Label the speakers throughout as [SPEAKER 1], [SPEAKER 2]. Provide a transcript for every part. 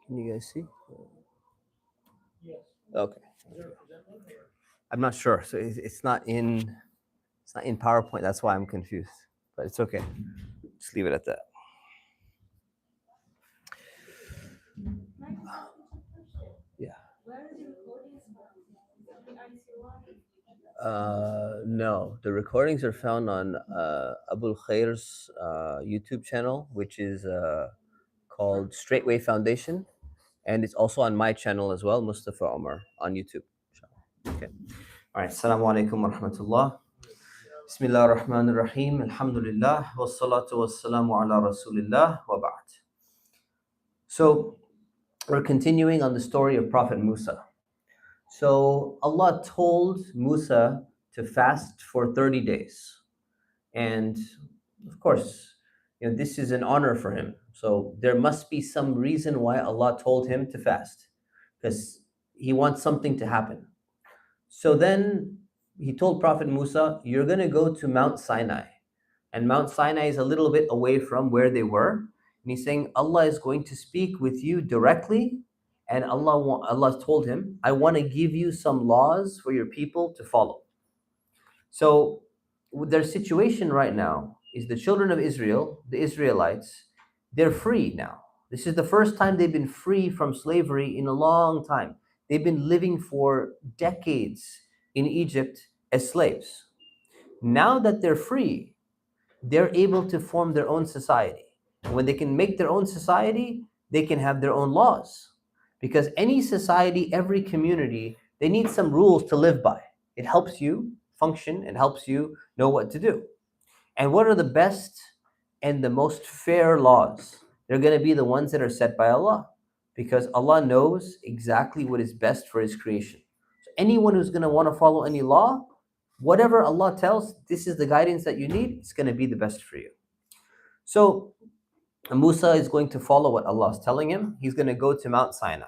[SPEAKER 1] Can you guys see? Okay. I'm not sure. So it's not in PowerPoint. That's why I'm confused. But it's okay. Just leave it at that. Yeah. No, the recordings are found on Abul Khair's YouTube channel, which is called Straightway Foundation, and it's also on my channel as well, Mustafa Umar, on YouTube. Okay. All right. Assalamu alaikum wa rahmatullah. Bismillah ar-Rahman ar-Rahim. Alhamdulillah. Wassalatu wassalamu ala Rasulillah wa ba'd. So we're continuing on the story of Prophet Musa. So Allah told Musa to fast for 30 days. And of course, this is an honor for him. So there must be some reason why Allah told him to fast, because he wants something to happen. So then he told Prophet Musa, you're going to go to Mount Sinai. And Mount Sinai is a little bit away from where they were. And he's saying, Allah is going to speak with you directly. And Allah told him, I want to give you some laws for your people to follow. So their situation right now is the children of Israel, the Israelites, they're free now. This is the first time they've been free from slavery in a long time. They've been living for decades in Egypt as slaves. Now that they're free, they're able to form their own society. When they can make their own society, they can have their own laws. Because any society, every community, they need some rules to live by. It helps you function and helps you know what to do. And what are the best and the most fair laws? They're going to be the ones that are set by Allah, because Allah knows exactly what is best for His creation. So anyone who's going to want to follow any law, whatever Allah tells, this is the guidance that you need, it's going to be the best for you. So Musa is going to follow what Allah is telling him. He's going to go to Mount Sinai.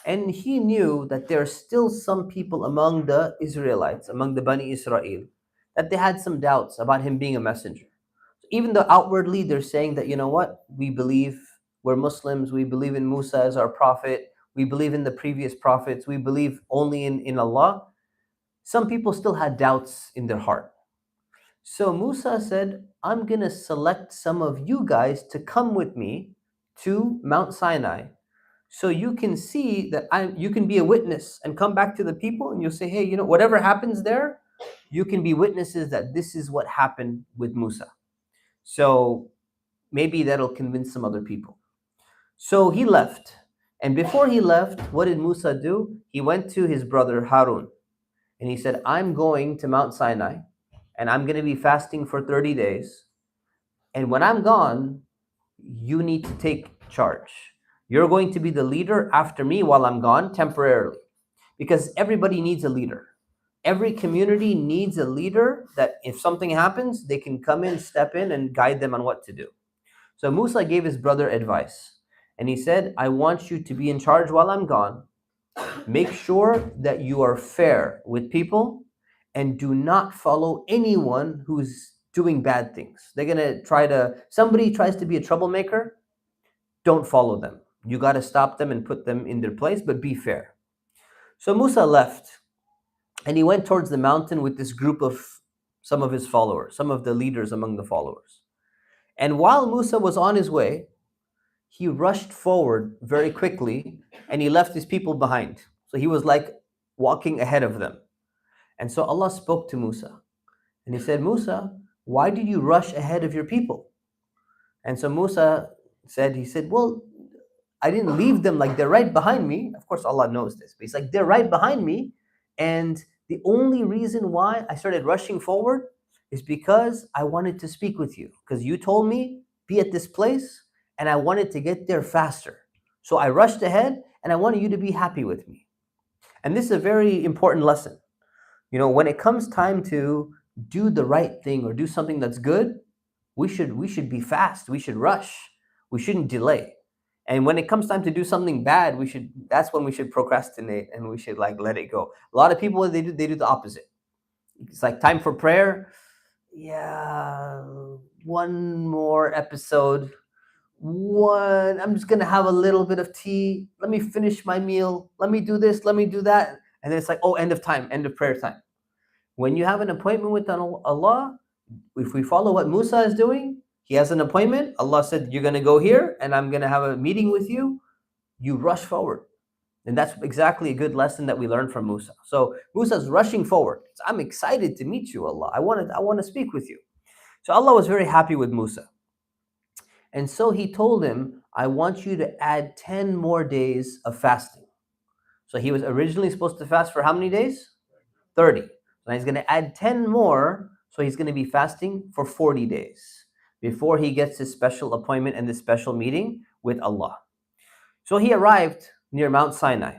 [SPEAKER 1] And he knew that there are still some people among the Israelites, among the Bani Israel, that they had some doubts about him being a messenger. Even though outwardly they're saying that, we believe, we're Muslims, we believe in Musa as our prophet, we believe in the previous prophets, we believe only in Allah, some people still had doubts in their heart. So Musa said, I'm going to select some of you guys to come with me to Mount Sinai, so you can see that you can be a witness and come back to the people and you'll say, hey, whatever happens there, you can be witnesses that this is what happened with Musa. So maybe that'll convince some other people. So he left. And before he left, what did Musa do? He went to his brother Harun and he said, I'm going to Mount Sinai and I'm going to be fasting for 30 days. And when I'm gone, you need to take charge. You're going to be the leader after me while I'm gone temporarily, because everybody needs a leader. Every community needs a leader that if something happens, they can come in, step in, and guide them on what to do. So Musa gave his brother advice, and he said, I want you to be in charge while I'm gone. Make sure that you are fair with people and do not follow anyone who's doing bad things. They're going to somebody tries to be a troublemaker, don't follow them. You got to stop them and put them in their place, but be fair. So Musa left and he went towards the mountain with this group of some of his followers, some of the leaders among the followers. And while Musa was on his way, he rushed forward very quickly and he left his people behind. So he was like walking ahead of them. And so Allah spoke to Musa and he said, Musa, why did you rush ahead of your people? And so Musa he said, well, I didn't leave them, like they're right behind me. Of course, Allah knows this, but he's like, they're right behind me. And the only reason why I started rushing forward is because I wanted to speak with you. Because you told me, be at this place, and I wanted to get there faster. So I rushed ahead, and I wanted you to be happy with me. And this is a very important lesson. When it comes time to do the right thing or do something that's good, we should be fast. We should rush. We shouldn't delay. And when it comes time to do something bad, that's when we should procrastinate and we should let it go. A lot of people, what they do the opposite. It's like time for prayer. Yeah, one more episode. I'm just gonna have a little bit of tea. Let me finish my meal. Let me do this. Let me do that. And then it's like, oh, end of time, end of prayer time. When you have an appointment with Allah, if we follow what Musa is doing, he has an appointment. Allah said, you're going to go here and I'm going to have a meeting with you. You rush forward. And that's exactly a good lesson that we learned from Musa. So Musa's rushing forward. I'm excited to meet you, Allah. I want to speak with you. So Allah was very happy with Musa. And so he told him, I want you to add 10 more days of fasting. So he was originally supposed to fast for how many days? 30. And he's going to add 10 more. So he's going to be fasting for 40 days before he gets his special appointment and this special meeting with Allah. So he arrived near Mount Sinai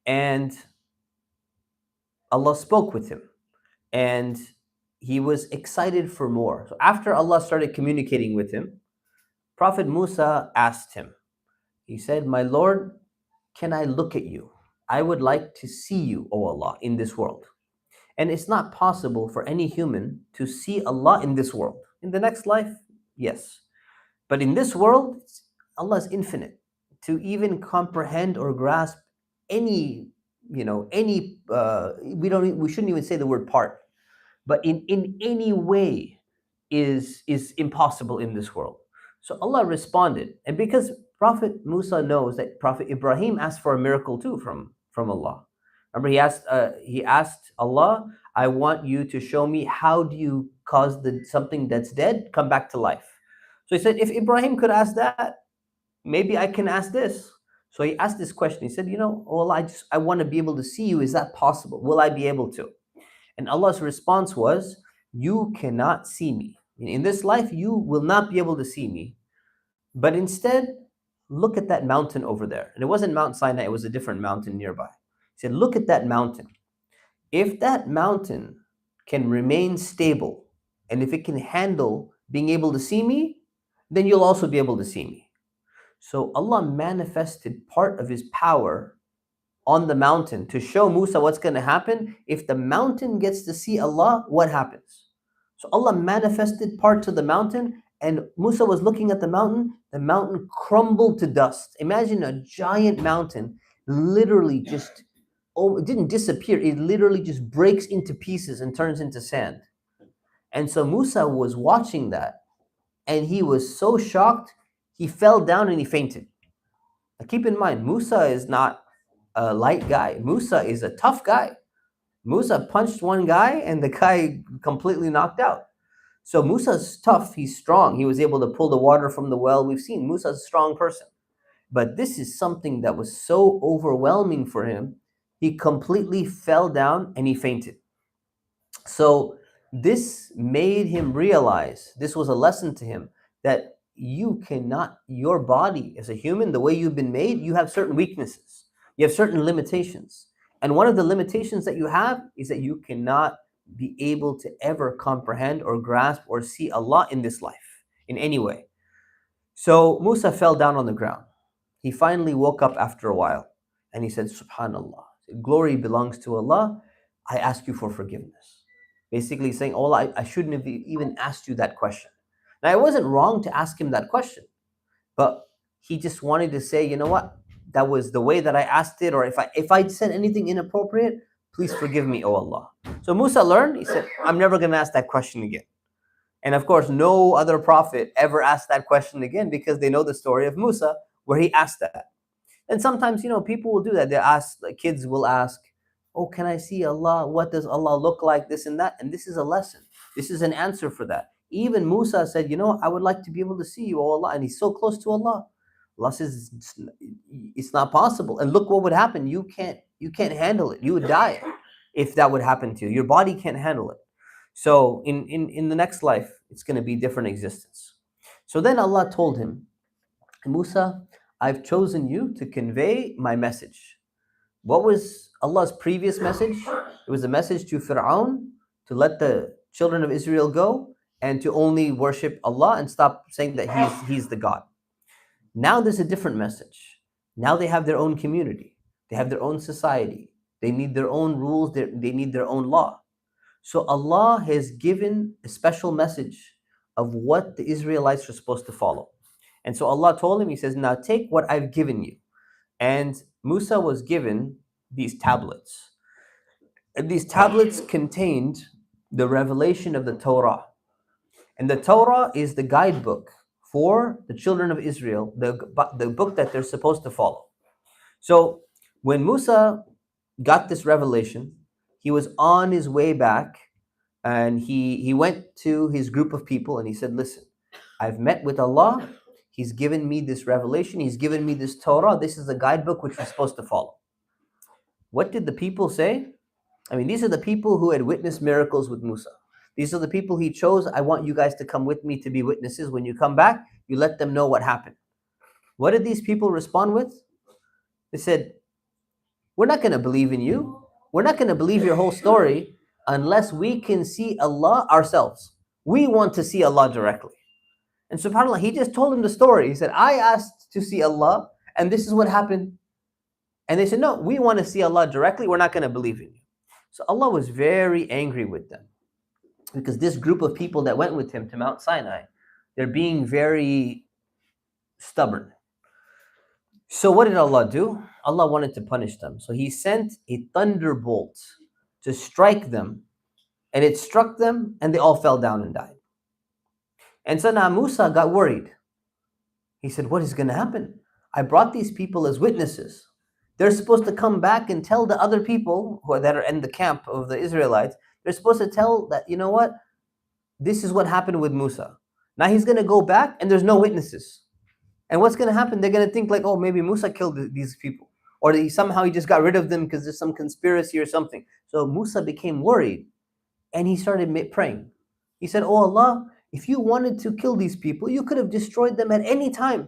[SPEAKER 1] and Allah spoke with him and he was excited for more. So after Allah started communicating with him, Prophet Musa asked him, he said, my Lord, can I look at you? I would like to see you, O Allah, in this world. And it's not possible for any human to see Allah in this world. In the next life, yes. But in this world, Allah is infinite. To even comprehend or grasp we shouldn't even say the word part, but in any way is impossible in this world. So Allah responded. And because Prophet Musa knows that Prophet Ibrahim asked for a miracle too from Allah. Remember, he asked Allah, I want you to show me how do you cause something that's dead come back to life. So he said, if Ibrahim could ask that, maybe I can ask this. So he asked this question. He said, oh Allah, I want to be able to see you. Is that possible? Will I be able to? And Allah's response was, you cannot see me. In this life, you will not be able to see me. But instead, look at that mountain over there. And it wasn't Mount Sinai, it was a different mountain nearby. He said, look at that mountain. If that mountain can remain stable, and if it can handle being able to see me, then you'll also be able to see me. So Allah manifested part of his power on the mountain to show Musa what's going to happen. If the mountain gets to see Allah, what happens? So Allah manifested parts of the mountain, and Musa was looking at the mountain crumbled to dust. Imagine a giant mountain literally just, it didn't disappear, it literally just breaks into pieces and turns into sand. And so Musa was watching that, and he was so shocked, he fell down and he fainted. Now keep in mind, Musa is not a light guy. Musa is a tough guy. Musa punched one guy and the guy completely knocked out. So Musa's tough, he's strong. He was able to pull the water from the well. We've seen Musa's a strong person. But this is something that was so overwhelming for him, he completely fell down and he fainted. So this made him realize, this was a lesson to him, that you cannot, your body as a human, the way you've been made, you have certain weaknesses. You have certain limitations. And one of the limitations that you have is that you cannot be able to ever comprehend or grasp or see Allah in this life, in any way. So Musa fell down on the ground. He finally woke up after a while and he said, Subhanallah, glory belongs to Allah. I ask you for forgiveness. Basically saying, oh Allah, I shouldn't have even asked you that question. Now, it wasn't wrong to ask him that question, but he just wanted to say, you know what? That was the way that I asked it, or if I said anything inappropriate, please forgive me, O Allah. So Musa learned, he said, I'm never going to ask that question again. And of course, no other prophet ever asked that question again, because they know the story of Musa, where he asked that. And sometimes, people will do that. They ask, like kids will ask, Oh, can I see Allah? What does Allah look like? This and that. And this is a lesson. This is an answer for that. Even Musa said, I would like to be able to see you, oh Allah. And he's so close to Allah. Allah says, it's not possible. And look what would happen. You can't handle it. You would die if that would happen to you. Your body can't handle it. So in the next life, it's going to be different existence. So then Allah told him, Musa, I've chosen you to convey my message. What was Allah's previous message? It was a message to Fir'aun to let the children of Israel go and to only worship Allah and stop saying that He's the God. Now there's a different message. Now they have their own community. They have their own society. They need their own rules. They need their own law. So Allah has given a special message of what the Israelites are supposed to follow. And so Allah told him, He says, now take what I've given you. And Musa was given these tablets. And these tablets contained the revelation of the Torah. And the Torah is the guidebook for the children of Israel, the book that they're supposed to follow. So when Musa got this revelation, he was on his way back, and he went to his group of people and he said, listen, I've met with Allah. He's given me this revelation. He's given me this Torah. This is the guidebook which we're supposed to follow. What did the people say? I mean, these are the people who had witnessed miracles with Musa. These are the people He chose. I want you guys to come with me to be witnesses. When you come back, you let them know what happened. What did these people respond with? They said, we're not going to believe in you. We're not going to believe your whole story unless we can see Allah ourselves. We want to see Allah directly. And subhanAllah, He just told him the story. He said, I asked to see Allah, and this is what happened. And they said, no, we want to see Allah directly. We're not going to believe in you. So Allah was very angry with them, because this group of people that went with him to Mount Sinai, they're being very stubborn. So what did Allah do? Allah wanted to punish them. So He sent a thunderbolt to strike them, and it struck them, and they all fell down and died. And so now Musa got worried. He said, what is going to happen? I brought these people as witnesses. They're supposed to come back and tell the other people that are in the camp of the Israelites, they're supposed to tell that, you know what? This is what happened with Musa. Now he's going to go back and there's no witnesses. And what's going to happen? They're going to think like, oh, maybe Musa killed these people. Or somehow he just got rid of them because there's some conspiracy or something. So Musa became worried and he started praying. He said, oh Allah, if you wanted to kill these people, you could have destroyed them at any time.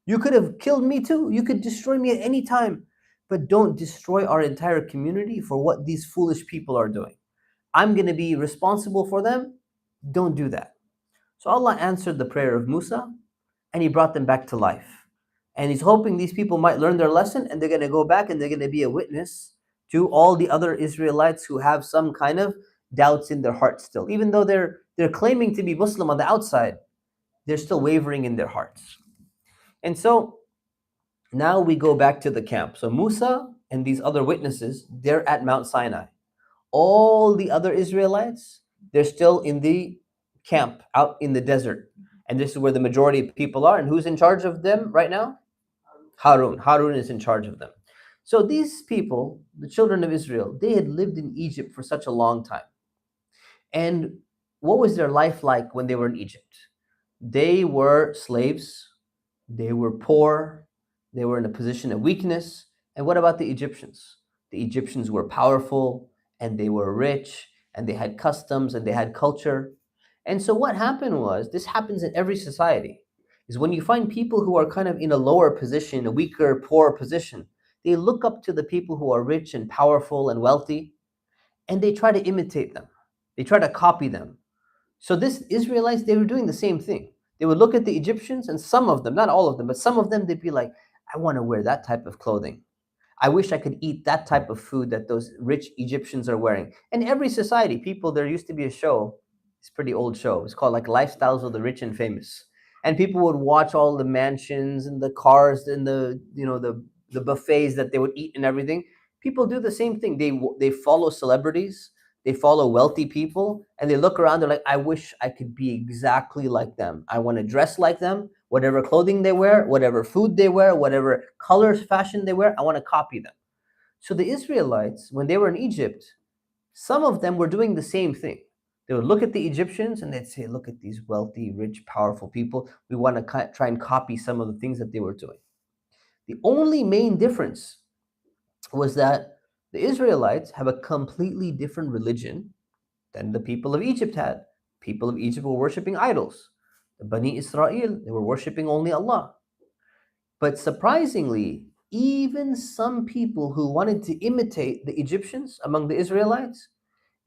[SPEAKER 1] You could have killed me too. You could destroy me at any time. But don't destroy our entire community for what these foolish people are doing. I'm going to be responsible for them. Don't do that. So Allah answered the prayer of Musa and He brought them back to life. And He's hoping these people might learn their lesson and they're going to go back and they're going to be a witness to all the other Israelites who have some kind of doubts in their hearts still. Even though they're claiming to be Muslim on the outside, they're still wavering in their hearts. And so now we go back to the camp. So Musa and these other witnesses, they're at Mount Sinai. All the other Israelites, they're still in the camp out in the desert. And this is where the majority of people are. And who's in charge of them right now? Harun. Harun is in charge of them. So these people, the children of Israel, they had lived in Egypt for such a long time. And what was their life like when they were in Egypt? They were slaves. They were poor. They were in a position of weakness. And what about the Egyptians? The Egyptians were powerful and they were rich and they had customs and they had culture. And so what happened was, this happens in every society, is when you find people who are kind of in a lower position, a weaker, poorer position, they look up to the people who are rich and powerful and wealthy, and they try to imitate them. They try to copy them. So this Israelites, they were doing the same thing. They would look at the Egyptians, and some of them, not all of them, but some of them, they'd be like, I want to wear that type of clothing. I wish I could eat that type of food that those rich Egyptians are wearing. And every society, people, there used to be a show, it's a pretty old show. It's called like Lifestyles of the Rich and Famous. And people would watch all the mansions and the cars and the buffets that they would eat and everything. People do the same thing. They follow celebrities, they follow wealthy people, and they look around, they're like, I wish I could be exactly like them. I want to dress like them. Whatever clothing they wear, whatever food they wear, whatever colors, fashion they wear, I want to copy them. So the Israelites, when they were in Egypt, some of them were doing the same thing. They would look at the Egyptians and they'd say, look at these wealthy, rich, powerful people. We want to try and copy some of the things that they were doing. The only main difference was that the Israelites have a completely different religion than the people of Egypt had. People of Egypt were worshipping idols. The Bani Israel, they were worshipping only Allah. But surprisingly, even some people who wanted to imitate the Egyptians among the Israelites,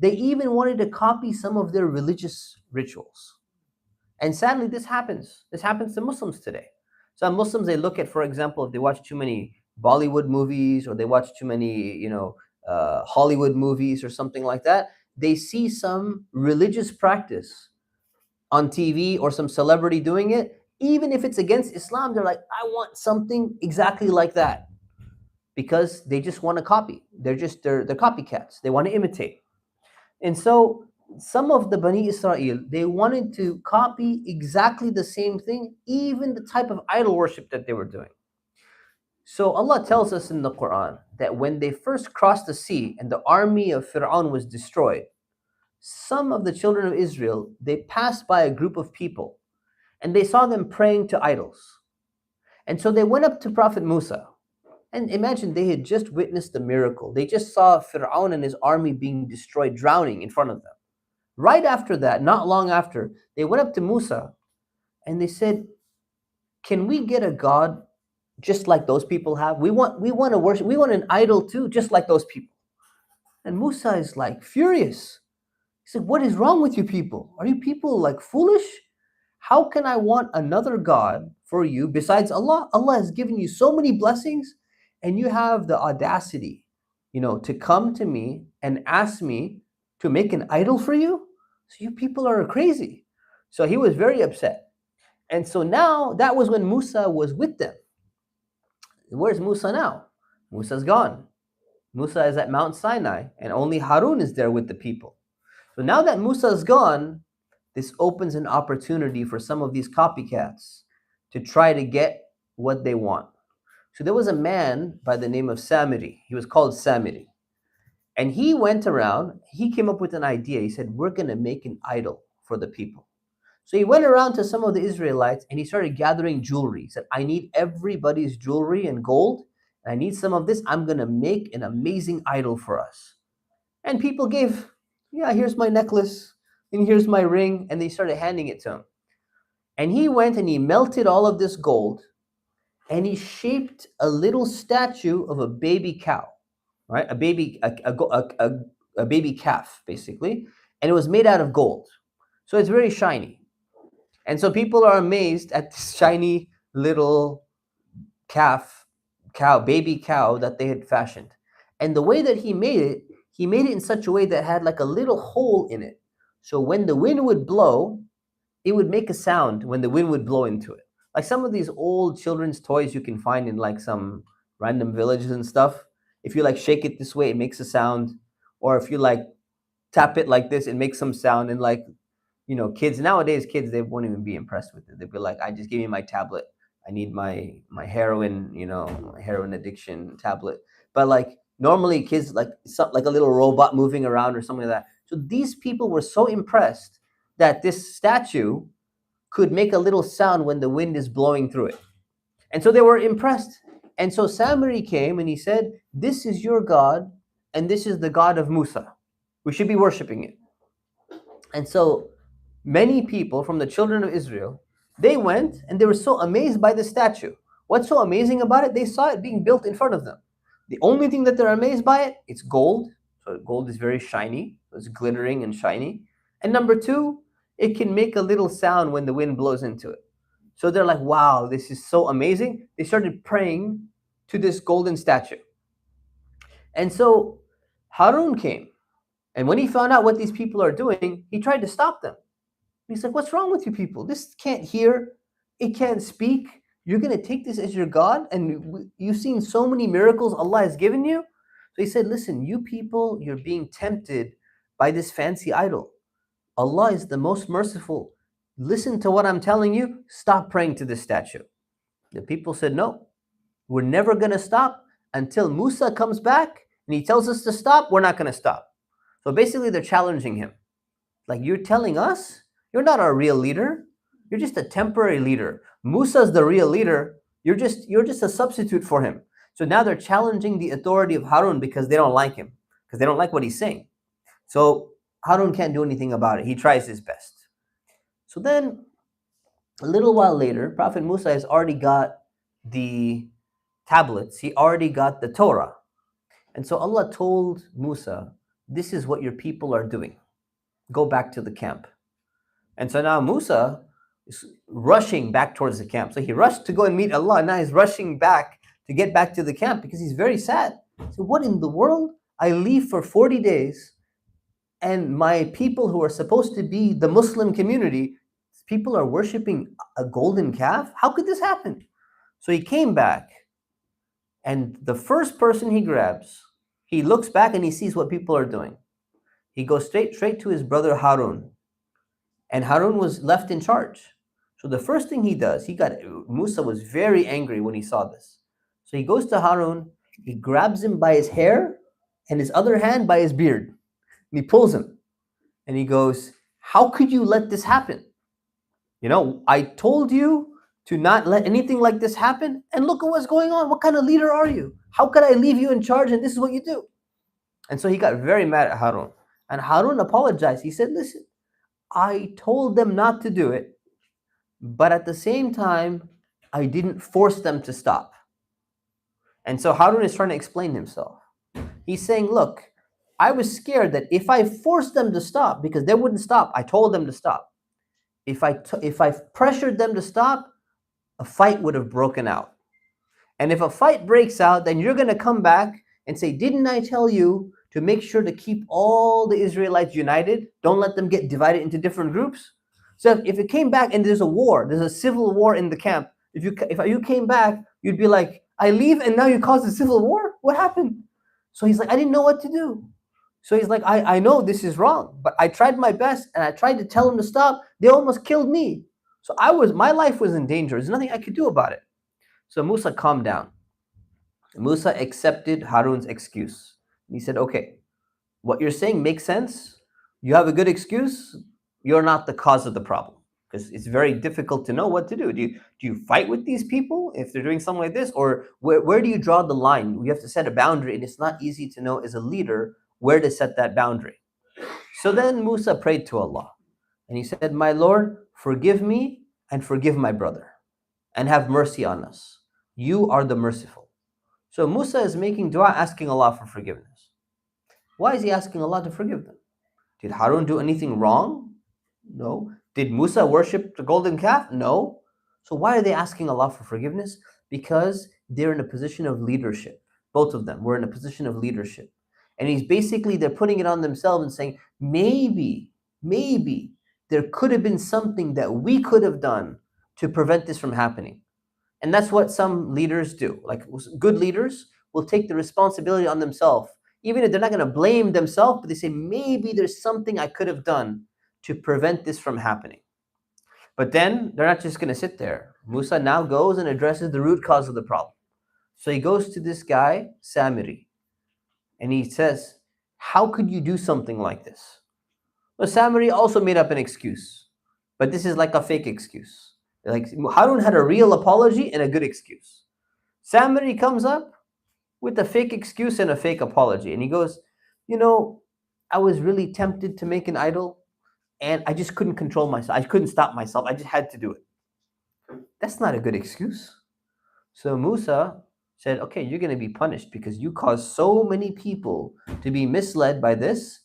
[SPEAKER 1] they even wanted to copy some of their religious rituals. And sadly, this happens. This happens to Muslims today. Some Muslims, they look at, for example, if they watch too many Bollywood movies or they watch too many, Hollywood movies or something like that, they see some religious practice on TV or some celebrity doing it. Even if it's against Islam, they're like, I want something exactly like that, because they just want to copy. They're copycats. They want to imitate. And so some of the Bani Israel, they wanted to copy exactly the same thing, even the type of idol worship that they were doing. So Allah tells us in the Qur'an that when they first crossed the sea and the army of Fir'aun was destroyed, some of the children of Israel, they passed by a group of people and they saw them praying to idols. And so they went up to Prophet Musa. And imagine, they had just witnessed a miracle. They just saw Fir'aun and his army being destroyed, drowning in front of them. Right after that, not long after, they went up to Musa and they said, can we get a God just like those people have? We want to worship, we want an idol too, just like those people. And Musa is like furious. He said, what is wrong with you people? Are you people like foolish? How can I want another God for you besides Allah? Allah has given you so many blessings and you have the audacity, to come to me and ask me to make an idol for you? So you people are crazy. So he was very upset. And so now that was when Musa was with them. Where's Musa now? Musa's gone. Musa is at Mount Sinai and only Harun is there with the people. So now that Musa's gone, this opens an opportunity for some of these copycats to try to get what they want. So there was a man by the name of Samiri. He was called Samiri. And he went around, he came up with an idea. He said, we're going to make an idol for the people. So he went around to some of the Israelites and he started gathering jewelry. He said, I need everybody's jewelry and gold. And I need some of this. I'm going to make an amazing idol for us. And people gave, yeah, here's my necklace and here's my ring. And they started handing it to him. And he went and he melted all of this gold and he shaped a little statue of a baby cow, right? A baby calf, basically. And it was made out of gold. So it's very shiny. And so people are amazed at this shiny little baby cow that they had fashioned. And the way that he made it in such a way that had like a little hole in it. So when the wind would blow, it would make a sound when the wind would blow into it. Like some of these old children's toys you can find in like some random villages and stuff. If you like shake it this way, it makes a sound. Or if you like tap it like this, it makes some sound. And like, kids nowadays, they won't even be impressed with it. They'll be like, I just give me my tablet. I need my heroin, my heroin addiction tablet. But like normally kids like a little robot moving around or something like that. So these people were so impressed that this statue could make a little sound when the wind is blowing through it. And so they were impressed. And so Samiri came and he said, this is your God and this is the God of Musa. We should be worshiping it. And so many people from the children of Israel, they went and they were so amazed by the statue. What's so amazing about it? They saw it being built in front of them. The only thing that they're amazed by it, it's gold. So gold is very shiny. So it's glittering and shiny. And number two, it can make a little sound when the wind blows into it. So they're like, wow, this is so amazing. They started praying to this golden statue. And so Harun came. And when he found out what these people are doing, he tried to stop them. He's like, what's wrong with you people? This can't hear. It can't speak. You're going to take this as your God? And you've seen so many miracles Allah has given you? So he said, listen, you people, you're being tempted by this fancy idol. Allah is the most merciful. Listen to what I'm telling you. Stop praying to this statue. The people said, no, we're never going to stop until Musa comes back and he tells us to stop, we're not going to stop. So basically, they're challenging him. Like, you're telling us you're not our real leader. You're just a temporary leader. Musa's the real leader. You're just a substitute for him. So now they're challenging the authority of Harun because they don't like him, because they don't like what he's saying. So Harun can't do anything about it. He tries his best. So then, a little while later, Prophet Musa has already got the tablets. He already got the Torah. And so Allah told Musa, this is what your people are doing. Go back to the camp. And so now Musa is rushing back towards the camp. So he rushed to go and meet Allah. Now he's rushing back to get back to the camp because he's very sad. So what in the world? I leave for 40 days and my people who are supposed to be the Muslim community, people are worshiping a golden calf? How could this happen? So he came back, and the first person he grabs, he looks back and he sees what people are doing. He goes straight to his brother Harun, and Harun was left in charge. So the first thing he does, Musa was very angry when he saw this. So he goes to Harun, he grabs him by his hair and his other hand by his beard. And he pulls him and he goes, how could you let this happen? I told you to not let anything like this happen, and look at what's going on. What kind of leader are you? How could I leave you in charge and this is what you do? And so he got very mad at Harun. And Harun apologized. He said, listen, I told them not to do it, but at the same time, I didn't force them to stop. And so Harun is trying to explain himself. He's saying, look, I was scared that if I forced them to stop, because they wouldn't stop, I told them to stop. If I pressured them to stop, a fight would have broken out. And if a fight breaks out, then you're going to come back and say, didn't I tell you to make sure to keep all the Israelites united? Don't let them get divided into different groups. So if it came back and there's a war, there's a civil war in the camp, if you came back, you'd be like, I leave and now you caused a civil war? What happened? So he's like, I didn't know what to do. So he's like, I know this is wrong, but I tried my best and I tried to tell them to stop. They almost killed me. So my life was in danger. There's nothing I could do about it. So Musa calmed down. Musa accepted Harun's excuse. He said, okay, what you're saying makes sense. You have a good excuse. You're not the cause of the problem, because it's very difficult to know what to do. Do you fight with these people if they're doing something like this? Or where do you draw the line? You have to set a boundary, and it's not easy to know as a leader where to set that boundary. So then Musa prayed to Allah, and he said, my Lord, forgive me and forgive my brother, and have mercy on us. You are the merciful. So Musa is making dua, asking Allah for forgiveness. Why is he asking Allah to forgive them? Did Harun do anything wrong? No. Did Musa worship the golden calf? No. So why are they asking Allah for forgiveness? Because they're in a position of leadership. Both of them were in a position of leadership. And they're putting it on themselves and saying, maybe there could have been something that we could have done to prevent this from happening. And that's what some leaders do. Like good leaders will take the responsibility on themselves, even if they're not going to blame themselves, but they say, maybe there's something I could have done to prevent this from happening. But then they're not just going to sit there. Musa now goes and addresses the root cause of the problem. So he goes to this guy, Samiri, and he says, how could you do something like this? Well, Samiri also made up an excuse, but this is like a fake excuse. Like Harun had a real apology and a good excuse. Samiri comes up with a fake excuse and a fake apology. And he goes, I was really tempted to make an idol and I just couldn't control myself. I couldn't stop myself. I just had to do it. That's not a good excuse. So Musa said, okay, you're going to be punished because you caused so many people to be misled by this.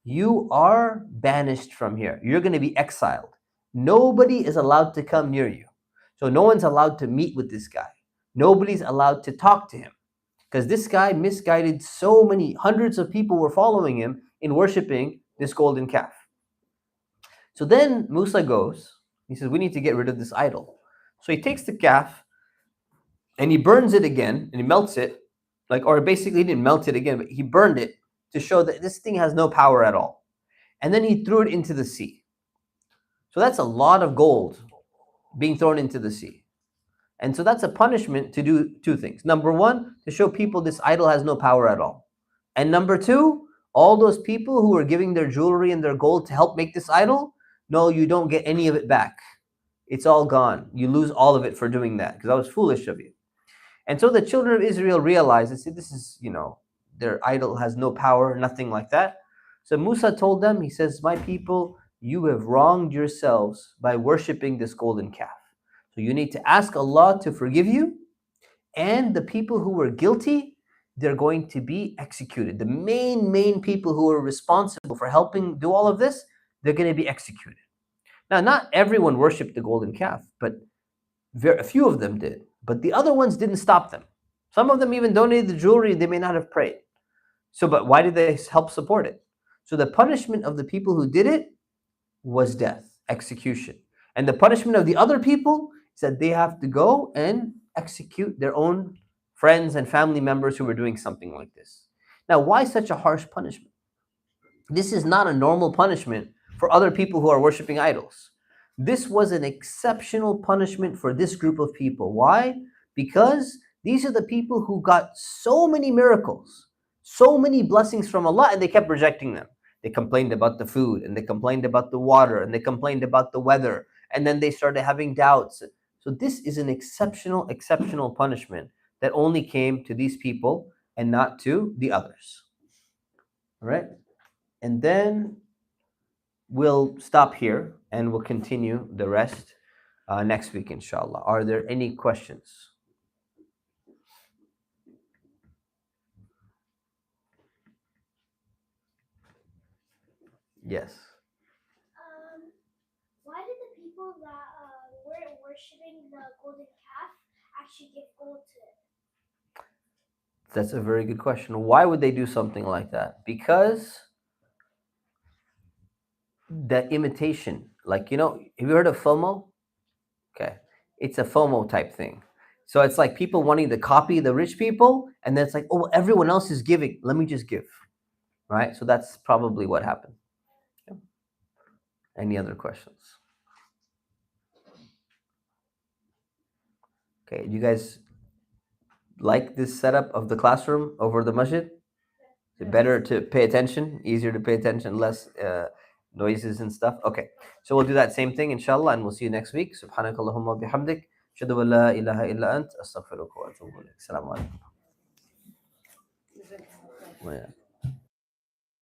[SPEAKER 1] You are banished from here. You're going to be exiled. Nobody is allowed to come near you. So no one's allowed to meet with this guy. Nobody's allowed to talk to him because this guy misguided so many hundreds of people were following him in worshiping this golden calf. So then Musa goes, he says, we need to get rid of this idol. So he takes the calf and he burns it again and he melts it, or basically he didn't melt it again, but he burned it to show that this thing has no power at all. And then he threw it into the sea. So that's a lot of gold being thrown into the sea. And so that's a punishment to do two things. Number one, to show people this idol has no power at all. And number two, all those people who were giving their jewelry and their gold to help make this idol, no, you don't get any of it back. It's all gone. You lose all of it for doing that because that was foolish of you. And so the children of Israel realized and said, this is, their idol has no power, nothing like that. So Musa told them, he says, my people, you have wronged yourselves by worshiping this golden calf. So you need to ask Allah to forgive you, and the people who were guilty, they're going to be executed. The main people who are responsible for helping do all of this, they're going to be executed. Now, not everyone worshipped the golden calf, but a few of them did. But the other ones didn't stop them. Some of them even donated the jewelry, they may not have prayed. So, but why did they help support it? So the punishment of the people who did it was death, execution. And the punishment of the other people is that they have to go and execute their own friends and family members who were doing something like this. Now, why such a harsh punishment? This is not a normal punishment for other people who are worshiping idols. This was an exceptional punishment for this group of people. Why? Because these are the people who got so many miracles, so many blessings from Allah, and they kept rejecting them. They complained about the food, and they complained about the water, and they complained about the weather, and then they started having doubts. So this is an exceptional punishment that only came to these people and not to the others. All right? And then we'll stop here and we'll continue the rest next week, inshallah. Are there any questions? Yes.
[SPEAKER 2] Why did the people that weren't worshiping the golden calf actually give gold to it?
[SPEAKER 1] That's a very good question. Why would they do something like that? Because the imitation, like, have you heard of FOMO? Okay. It's a FOMO type thing. So it's like people wanting to copy the rich people, and then it's like, oh, everyone else is giving. Let me just give. Right? So that's probably what happened. Yeah. Any other questions? Okay. You guys like this setup of the classroom over the masjid? Is it better to pay attention? Easier to pay attention, less noises and stuff? Okay. So we'll do that same thing, inshallah, and we'll see you next week. Subhanakallahumma bihamdik. Ashhadu an la ilaha illa ant. Astaghfiruka wa atubu ilaik. Assalamu alaikum.